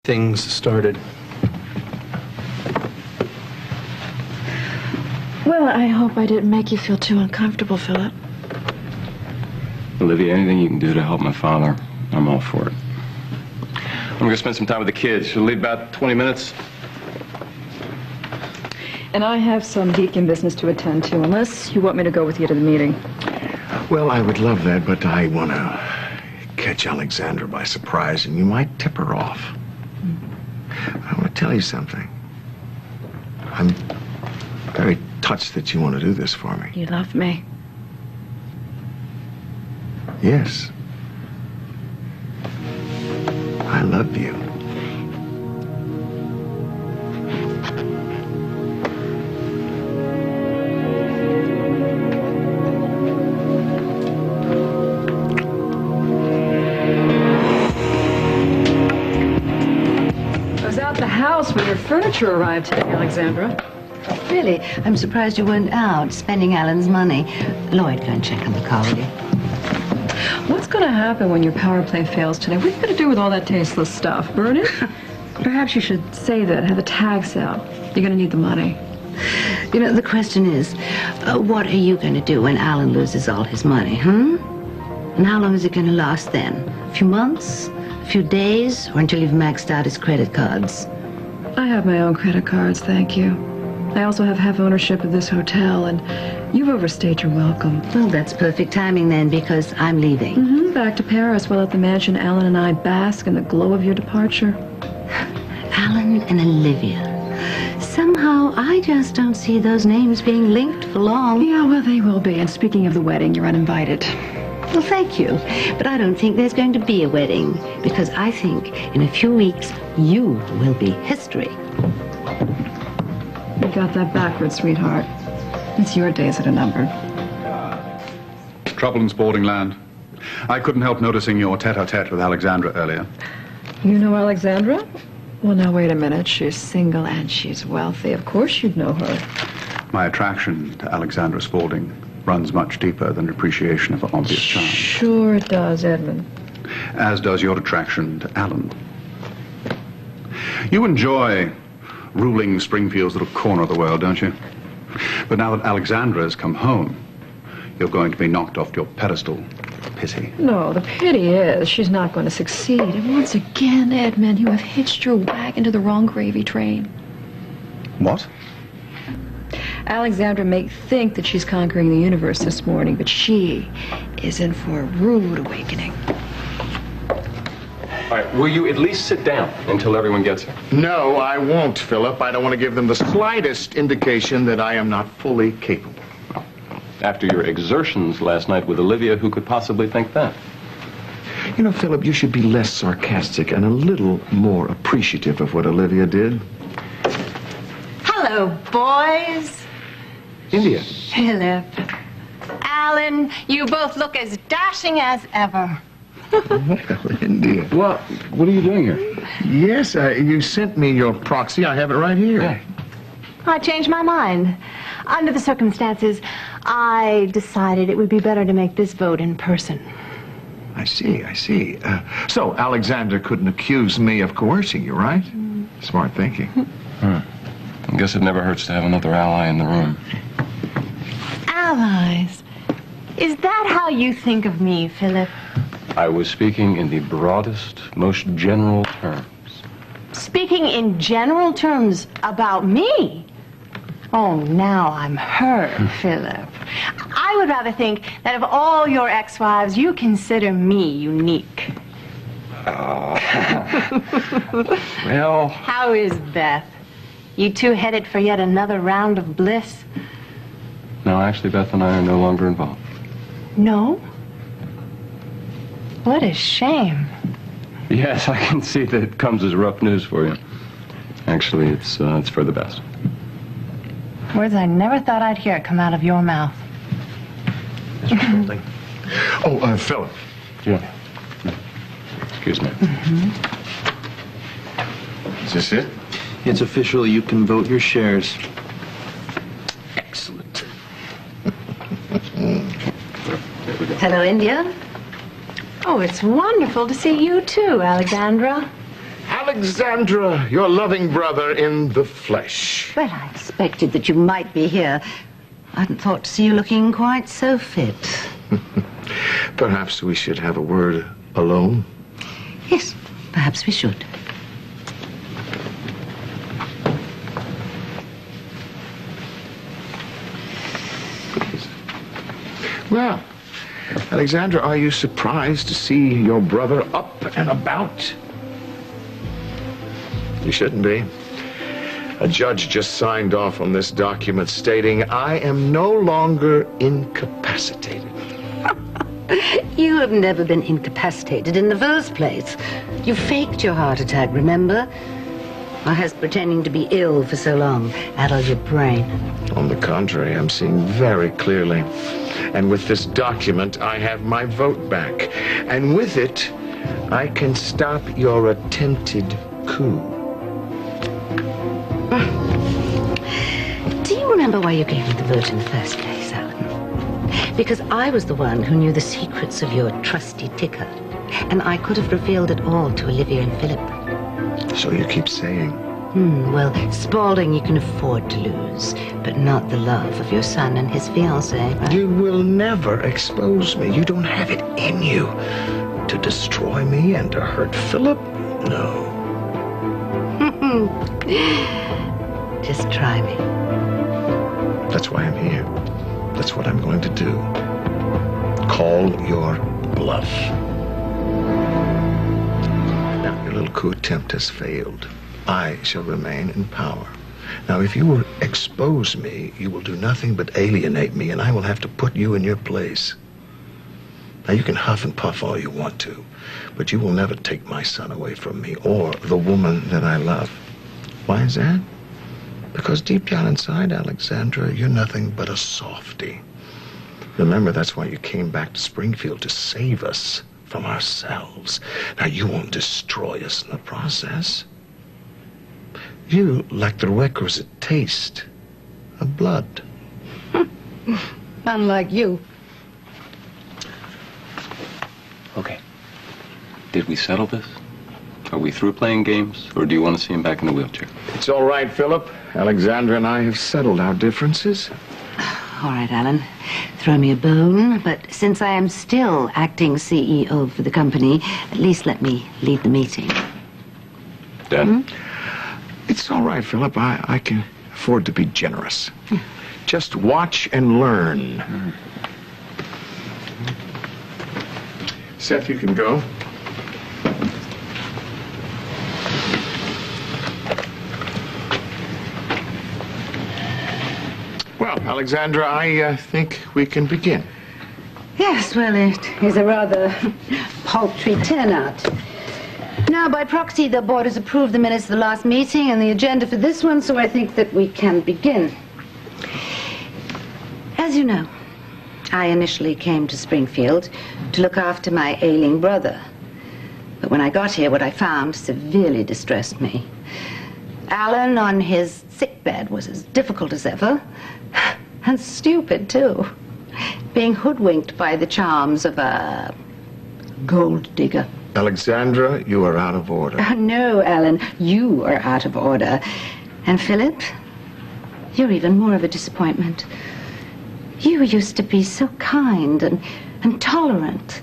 things started. Well, I hope I didn't make you feel too uncomfortable, Philip. Olivia, anything you can do to help my father, I'm all for it. I'm going to spend some time with the kids. She'll leave about 20 minutes. And I have some deacon business to attend to, unless you want me to go with you to the meeting. Well, I would love that, but I want to catch Alexandra by surprise, and you might tip her off. I want to tell you something. I'm very touched that you want to do this for me. You love me. Yes. I love you. I was out the house when your furniture arrived today, Alexandra. Really? I'm surprised you weren't out spending Alan's money. Lloyd, go and check on the car, will you? What's going to happen when your power play fails today? What are you going to do with all that tasteless stuff? Burn it? Perhaps you should save it, have the tags out. You're going to need the money. You know, the question is, what are you going to do when Alan loses all his money, And how long is it going to last then? A few months? A few days? Or until you've maxed out his credit cards? I have my own credit cards, thank you. I also have half ownership of this hotel, and you've overstayed your welcome. Well, that's perfect timing then, because I'm leaving. Back to Paris. While at the mansion, Alan and I bask in the glow of your departure. Alan and Olivia. Somehow, I just don't see those names being linked for long. Yeah, well, they will be. And speaking of the wedding, you're uninvited. Well, thank you. But I don't think there's going to be a wedding, because I think in a few weeks, you will be history. You got that backwards, sweetheart. It's your days that are numbered. Trouble in Spaulding land. I couldn't help noticing your tete-a-tete with Alexandra earlier. You know Alexandra? Well, now, wait a minute. She's single and she's wealthy. Of course you'd know her. My attraction to Alexandra Spaulding runs much deeper than appreciation of her obvious charm. Sure it does, Edmund. As does your attraction to Alan. You enjoy ruling Springfield's little corner of the world, don't you? But now that Alexandra has come home, you're going to be knocked off your pedestal. Pity. No, the pity is she's not going to succeed. And once again, Edmund, you have hitched your wagon to the wrong gravy train. What? Alexandra may think that she's conquering the universe this morning, but she is in for a rude awakening. All right, will you at least sit down until everyone gets here? No, I won't, Philip. I don't want to give them the slightest indication that I am not fully capable. After your exertions last night with Olivia, who could possibly think that? You know, Philip, you should be less sarcastic and a little more appreciative of what Olivia did. Hello, boys. India. Philip. Alan, you both look as dashing as ever. Well, India. What are you doing here? Yes, you sent me your proxy. I have it right here. Yeah. I changed my mind. Under the circumstances, I decided it would be better to make this vote in person. I see. So Alexandra couldn't accuse me of coercing you, right? Smart thinking. I guess it never hurts to have another ally in the room. Allies? Is that how you think of me, Philip? I was speaking in the broadest, most general terms. Speaking in general terms about me? Oh, now I'm hurt, Philip. I would rather think that of all your ex-wives, you consider me unique. Well... How is Beth? You two headed for yet another round of bliss? No, actually, Beth and I are no longer involved. No? What a shame. Yes, I can see that it comes as rough news for you. Actually, it's for the best. Words I never thought I'd hear come out of your mouth. Mr. Spaulding. Oh, Philip. Yeah. Excuse me. Is this it? It's official. You can vote your shares. Excellent. Hello, India. Oh, it's wonderful to see you too, Alexandra. Alexandra, your loving brother in the flesh. Well, I expected that you might be here. I hadn't thought to see you looking quite so fit. Perhaps we should have a word alone. Yes, perhaps we should. Well, Alexandra, are you surprised to see your brother up and about? You shouldn't be. A judge just signed off on this document stating I am no longer incapacitated. You have never been incapacitated in the first place. You faked your heart attack, remember? Or has pretending to be ill for so long addled your brain? On the contrary, I'm seeing very clearly. And with this document, I have my vote back. And with it, I can stop your attempted coup. Do you remember why you gave me the vote in the first place, Alan? Because I was the one who knew the secrets of your trusty ticker. And I could have revealed it all to Olivia and Philip. So you keep saying. Well, Spaulding you can afford to lose, but not the love of your son and his fiancée, right? You will never expose me. You don't have it in you. To destroy me and to hurt Philip? No. Just try me. That's why I'm here. That's what I'm going to do. Call your bluff. Now, your little coup attempt has failed. I shall remain in power. Now, if you will expose me, you will do nothing but alienate me, and I will have to put you in your place. Now, you can huff and puff all you want to, but you will never take my son away from me or the woman that I love. Why is that? Because deep down inside, Alexandra, you're nothing but a softy. Remember, that's why you came back to Springfield, to save us from ourselves. Now, you won't destroy us in the process. You lack the requisite taste of blood. Unlike you. Okay. Did we settle this? Are we through playing games, or do you want to see him back in the wheelchair? It's all right, Philip. Alexandra and I have settled our differences. All right, Alan. Throw me a bone, but since I am still acting CEO for the company, at least let me lead the meeting. Dad? It's all right, Philip. I can afford to be generous. Just watch and learn. Seth, you can go. Well, Alexandra, I think we can begin. Yes, well, it is a rather paltry turnout. Now, by proxy, the board has approved the minutes of the last meeting and the agenda for this one, so I think that we can begin. As you know, I initially came to Springfield to look after my ailing brother. But when I got here, what I found severely distressed me. Alan on his sickbed was as difficult as ever, and stupid, too. Being hoodwinked by the charms of a gold digger. Alexandra, you are out of order. Oh, no, Alan, you are out of order. And Philip, you're even more of a disappointment. You used to be so kind and tolerant.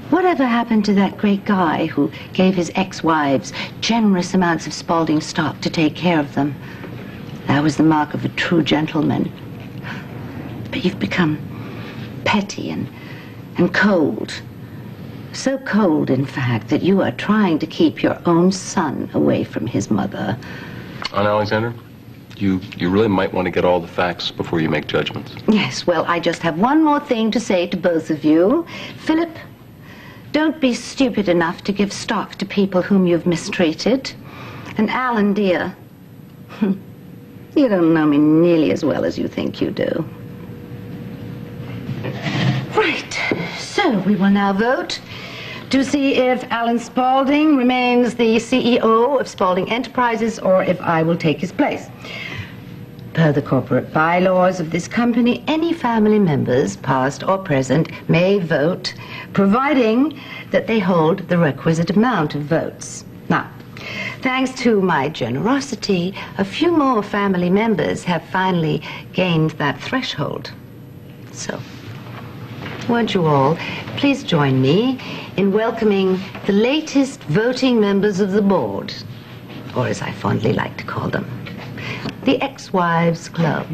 Whatever happened to that great guy who gave his ex-wives generous amounts of Spaulding stock to take care of them? That was the mark of a true gentleman. But you've become petty and cold. So cold, in fact, that you are trying to keep your own son away from his mother. Aunt Alexandra, you really might want to get all the facts before you make judgments. Yes, well, I just have one more thing to say to both of you. Philip, don't be stupid enough to give stock to people whom you've mistreated. And Alan, dear, you don't know me nearly as well as you think you do. Right, so we will now vote to see if Alan Spaulding remains the CEO of Spaulding Enterprises or if I will take his place. Per the corporate bylaws of this company, any family members, past or present, may vote, providing that they hold the requisite amount of votes. Now, Thanks to my generosity, a few more family members have finally gained that threshold. So, won't you all please join me in welcoming the latest voting members of the board, or as I fondly like to call them, the Ex-Wives Club.